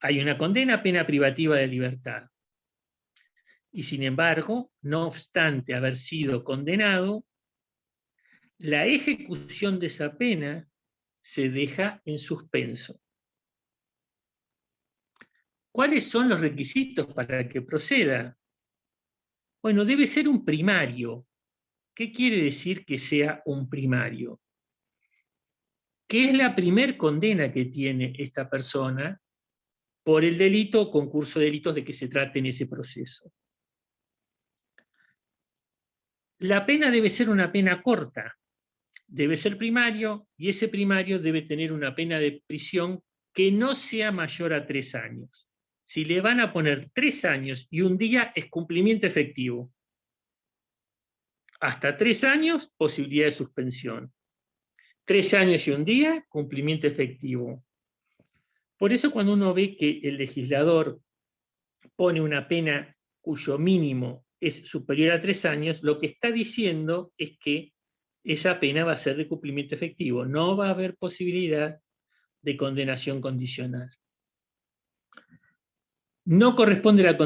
Hay una condena a pena privativa de libertad. Y sin embargo, no obstante haber sido condenado, la ejecución de esa pena se deja en suspenso. ¿Cuáles son los requisitos para que proceda? Bueno, debe ser un primario. ¿Qué quiere decir que sea un primario? Que es la primer condena que tiene esta persona por el delito o concurso de delitos de que se trate en ese proceso. La pena debe ser una pena corta, debe ser primario, y ese primario debe tener una pena de prisión que no sea mayor a 3 años. Si le van a poner 3 años y un día, es cumplimiento efectivo. Hasta 3 años, posibilidad de suspensión. 3 años y un día, cumplimiento efectivo. Por eso cuando uno ve que el legislador pone una pena cuyo mínimo es superior a 3 años, lo que está diciendo es que esa pena va a ser de cumplimiento efectivo. No va a haber posibilidad de condenación condicional. No corresponde la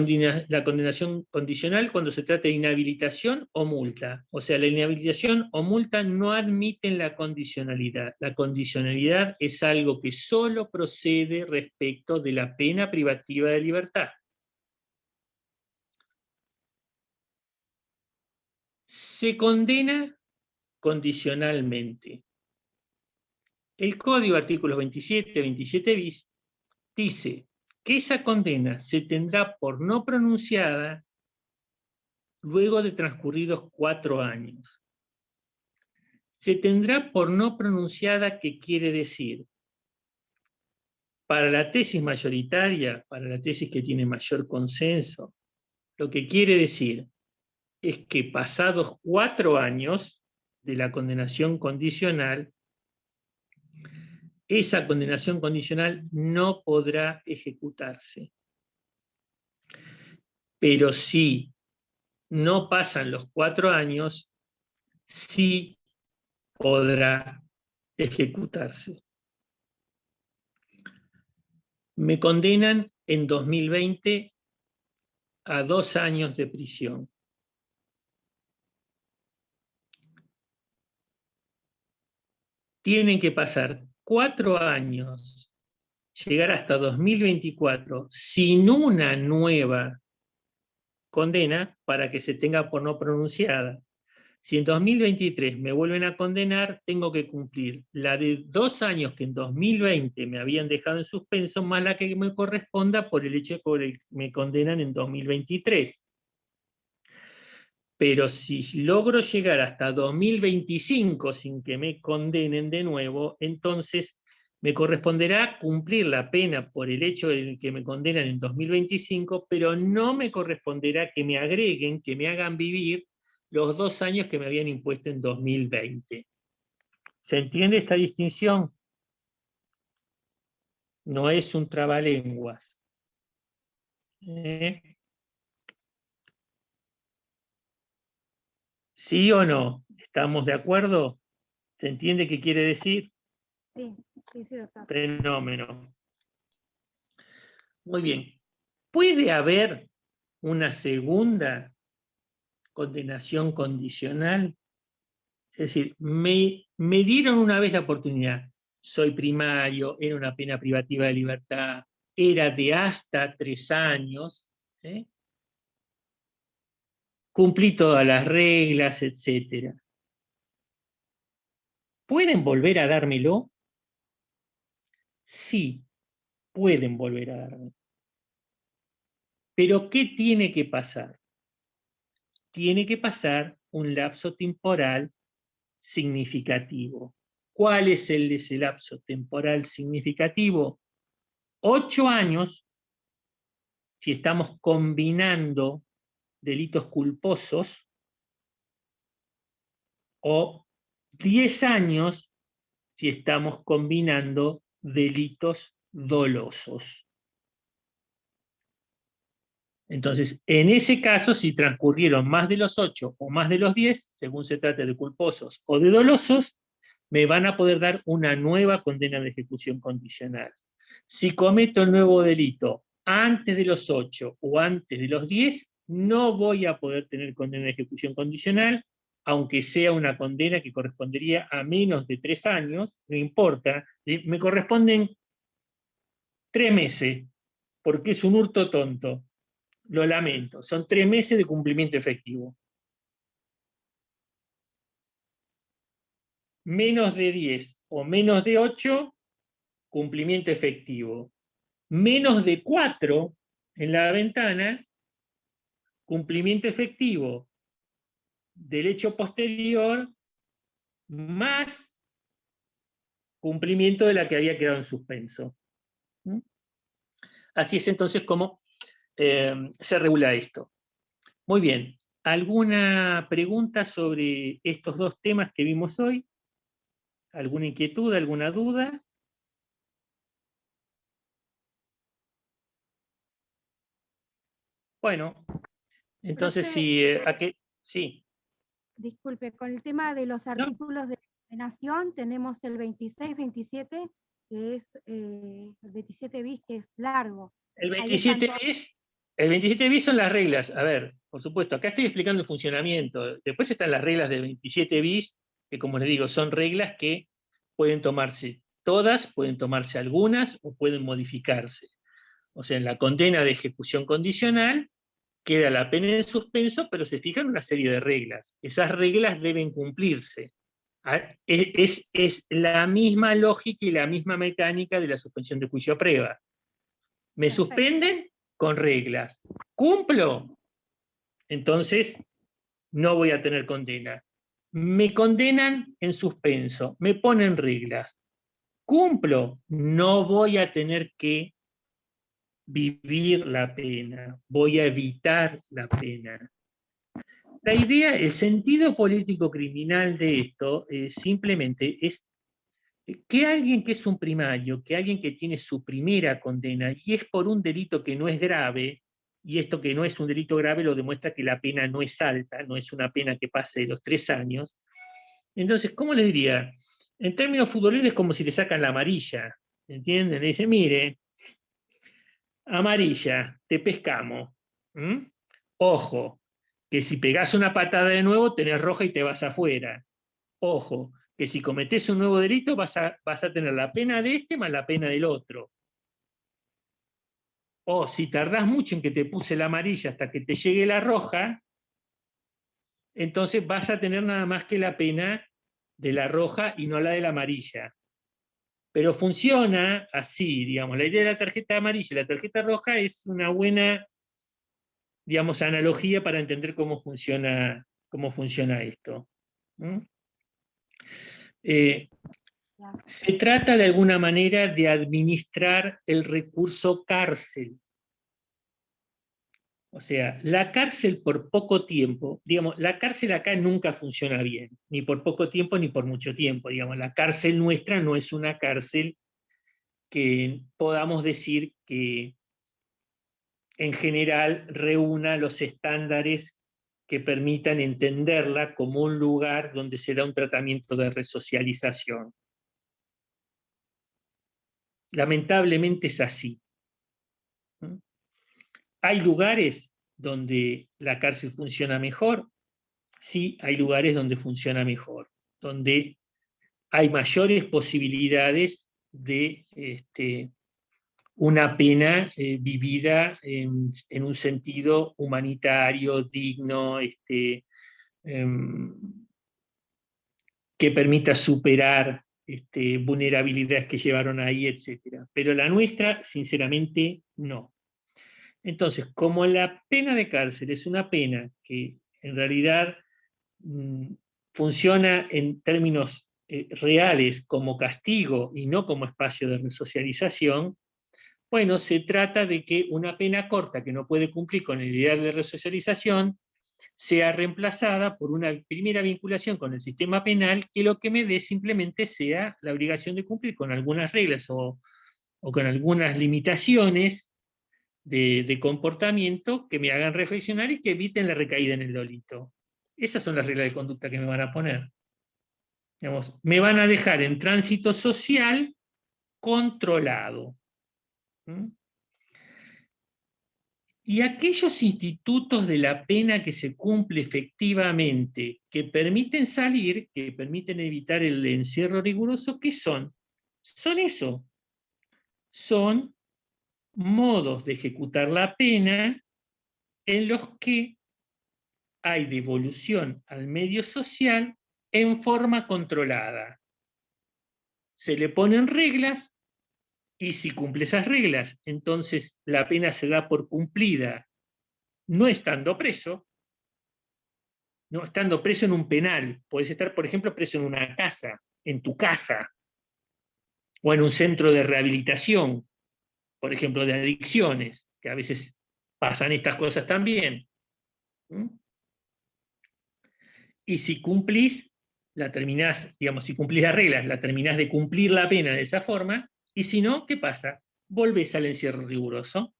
condenación condicional cuando se trata de inhabilitación o multa. O sea, la inhabilitación o multa no admiten la condicionalidad. La condicionalidad es algo que solo procede respecto de la pena privativa de libertad. Se condena condicionalmente. El Código, artículos 27, 27 bis, dice que esa condena se tendrá por no pronunciada luego de transcurridos 4 años. Se tendrá por no pronunciada, ¿qué quiere decir? Para la tesis mayoritaria, para la tesis que tiene mayor consenso, lo que quiere decir es que pasados 4 años de la condenación condicional, esa condenación condicional no podrá ejecutarse. Pero si no pasan los 4 años, sí podrá ejecutarse. Me condenan en 2020 a 2 años de prisión. Tienen que pasar 4 años, llegar hasta 2024 sin una nueva condena para que se tenga por no pronunciada. Si en 2023 me vuelven a condenar, tengo que cumplir la de 2 años que en 2020 me habían dejado en suspenso, más la que me corresponda por el hecho por el que me condenan en 2023. Pero si logro llegar hasta 2025 sin que me condenen de nuevo, entonces me corresponderá cumplir la pena por el hecho de que me condenan en 2025, pero no me corresponderá que me agreguen, que me hagan vivir los 2 años que me habían impuesto en 2020. ¿Se entiende esta distinción? No es un trabalenguas. ¿Sí o no? ¿Estamos de acuerdo? ¿Se entiende qué quiere decir? Sí, sí, doctor. Fenómeno. Muy bien. ¿Puede haber una segunda condenación condicional? Es decir, me dieron una vez la oportunidad. Soy primario, era una pena privativa de libertad, era de hasta 3 años, ¿eh? Cumplí todas las reglas, etc. ¿Pueden volver a dármelo? Sí, pueden volver a dármelo. Pero ¿qué tiene que pasar? Tiene que pasar un lapso temporal significativo. ¿Cuál es ese lapso temporal significativo? 8 años, si estamos combinando delitos culposos, o 10 años, si estamos combinando delitos dolosos. Entonces, en ese caso, si transcurrieron más de los 8 o más de los 10, según se trate de culposos o de dolosos, me van a poder dar una nueva condena de ejecución condicional. Si cometo el nuevo delito antes de los 8 o antes de los 10, no voy a poder tener condena de ejecución condicional, aunque sea una condena que correspondería a menos de 3 años, no importa, me corresponden 3 meses, porque es un hurto tonto. Lo lamento, son 3 meses de cumplimiento efectivo. Menos de 10 o menos de 8, cumplimiento efectivo. Menos de 4 en la ventana, cumplimiento efectivo del hecho posterior, más cumplimiento de la que había quedado en suspenso. Así es entonces como se regula esto. Muy bien. ¿Alguna pregunta sobre estos 2 temas que vimos hoy? ¿Alguna inquietud, alguna duda? Bueno, entonces sí. Disculpe, con el tema de los ¿No? artículos de condenación tenemos el 26, 27, que es el 27 bis, que es largo. El Ahí 27 están bis, el 27 bis son las reglas. A ver, por supuesto, acá estoy explicando el funcionamiento. Después están las reglas del 27 bis, que como les digo, son reglas que pueden tomarse todas, pueden tomarse algunas o pueden modificarse. O sea, en la condena de ejecución condicional queda la pena en suspenso, pero se fijan una serie de reglas. Esas reglas deben cumplirse. Es la misma lógica y la misma mecánica de la suspensión de juicio a prueba. Me Perfecto. suspenden con reglas. ¿Cumplo? Entonces no voy a tener condena. Me condenan en suspenso, me ponen reglas. ¿Cumplo? No voy a tener que vivir la pena, voy a evitar la pena. La idea, el sentido político criminal de esto simplemente es que alguien que es un primario, que alguien que tiene su primera condena y es por un delito que no es grave, y esto que no es un delito grave lo demuestra que la pena no es alta, no es una pena que pase de los 3 años. Entonces, ¿cómo les diría? En términos futboleros es como si le sacan la amarilla, ¿entienden? Le dicen, mire, amarilla, te pescamos. ¿Mm? Ojo, que si pegás una patada de nuevo tenés roja y te vas afuera. Ojo, que si cometés un nuevo delito vas a tener la pena de este más la pena del otro. O si tardás mucho en que te puse la amarilla hasta que te llegue la roja, entonces vas a tener nada más que la pena de la roja y no la de la amarilla. Pero funciona así, digamos, la idea de la tarjeta amarilla y la tarjeta roja es una buena, digamos, analogía para entender cómo funciona esto. ¿Mm? Se trata de alguna manera de administrar el recurso cárcel. O sea, la cárcel por poco tiempo, digamos, la cárcel acá nunca funciona bien, ni por poco tiempo ni por mucho tiempo. Digamos, la cárcel nuestra no es una cárcel que podamos decir que en general reúna los estándares que permitan entenderla como un lugar donde se da un tratamiento de resocialización. Lamentablemente es así. ¿Hay lugares donde la cárcel funciona mejor? Sí, hay lugares donde funciona mejor, donde hay mayores posibilidades de una pena vivida en un sentido humanitario, digno, que permita superar vulnerabilidades que llevaron ahí, etc. Pero la nuestra, sinceramente, no. Entonces, como la pena de cárcel es una pena que en realidad funciona en términos reales como castigo y no como espacio de resocialización, bueno, se trata de que una pena corta que no puede cumplir con el ideal de resocialización sea reemplazada por una primera vinculación con el sistema penal que lo que me dé simplemente sea la obligación de cumplir con algunas reglas o con algunas limitaciones de comportamiento que me hagan reflexionar y que eviten la recaída en el delito. Esas son las reglas de conducta que me van a poner. Digamos, me van a dejar en tránsito social controlado. ¿Mm? Y aquellos institutos de la pena que se cumple efectivamente, que permiten salir, que permiten evitar el encierro riguroso, ¿qué son? Son eso. Son modos de ejecutar la pena en los que hay devolución al medio social en forma controlada. Se le ponen reglas y si cumple esas reglas, entonces la pena se da por cumplida, no estando preso, no estando preso en un penal. Podés estar, por ejemplo, preso en una casa, en tu casa, o en un centro de rehabilitación, por ejemplo, de adicciones, que a veces pasan estas cosas también. ¿Mm? Y si cumplís, la terminás, digamos, si cumplís las reglas, la terminás de cumplir la pena de esa forma, y si no, ¿qué pasa? Volvés al encierro riguroso.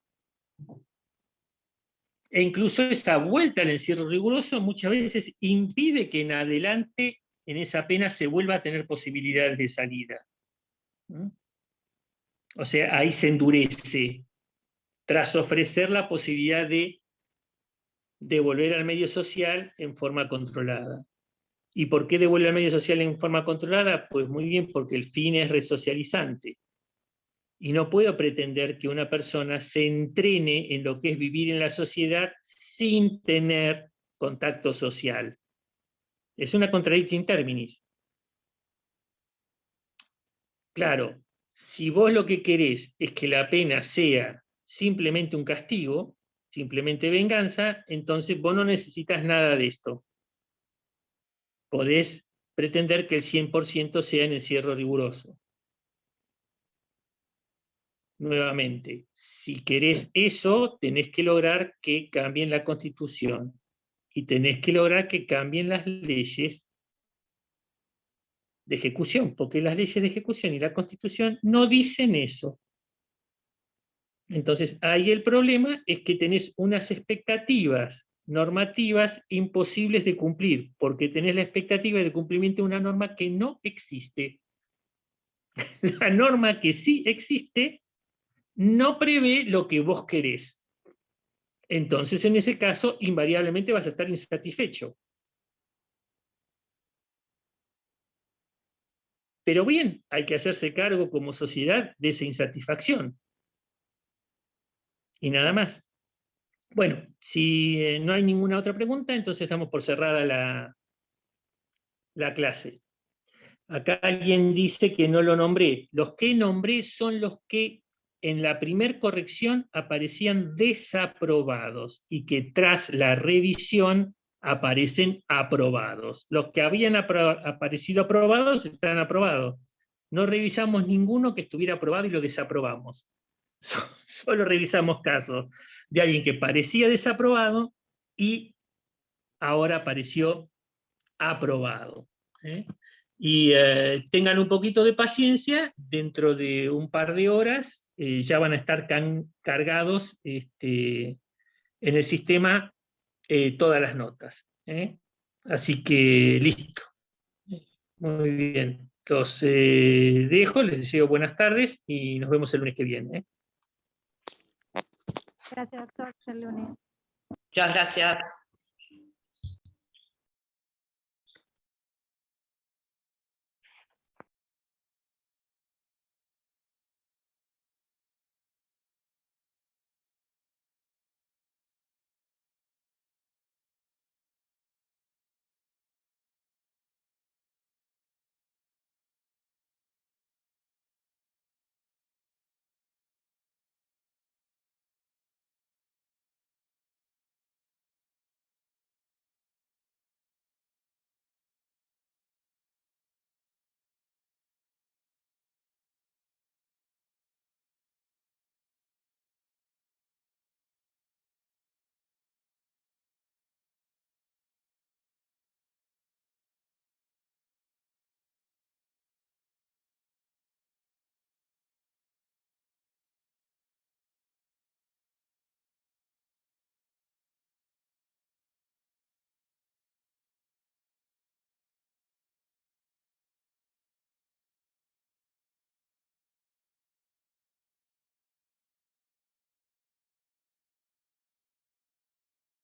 E incluso esa vuelta al encierro riguroso muchas veces impide que en adelante en esa pena se vuelva a tener posibilidades de salida. ¿Mm? O sea, ahí se endurece, tras ofrecer la posibilidad de volver al medio social en forma controlada. ¿Y por qué devuelve al medio social en forma controlada? Pues muy bien, porque el fin es resocializante. Y no puedo pretender que una persona se entrene en lo que es vivir en la sociedad sin tener contacto social. Es una contradicción in terminis. Claro, si vos lo que querés es que la pena sea simplemente un castigo, simplemente venganza, entonces vos no necesitas nada de esto. Podés pretender que el 100% sea en encierro riguroso. Nuevamente, si querés eso, tenés que lograr que cambien la Constitución y tenés que lograr que cambien las leyes de ejecución, porque las leyes de ejecución y la Constitución no dicen eso. Entonces, ahí el problema es que tenés unas expectativas normativas imposibles de cumplir, porque tenés la expectativa de cumplimiento de una norma que no existe. La norma que sí existe no prevé lo que vos querés. Entonces, en ese caso, invariablemente vas a estar insatisfecho. Pero bien, hay que hacerse cargo como sociedad de esa insatisfacción. Y nada más. Bueno, si no hay ninguna otra pregunta, entonces damos por cerrada la clase. Acá alguien dice que no lo nombré. Los que nombré son los que en la primer corrección aparecían desaprobados y que tras la revisión aparecen aprobados. Los que habían aparecido aprobados están aprobados. No revisamos ninguno que estuviera aprobado y lo desaprobamos. Solo revisamos casos de alguien que parecía desaprobado y ahora apareció aprobado. Y tengan un poquito de paciencia, dentro de un par de horas ya van a estar cargados en el sistema todas las notas. Así que listo. Muy bien. Los dejo, les deseo buenas tardes y nos vemos el lunes que viene. Gracias, doctor. Hasta el lunes. Muchas gracias.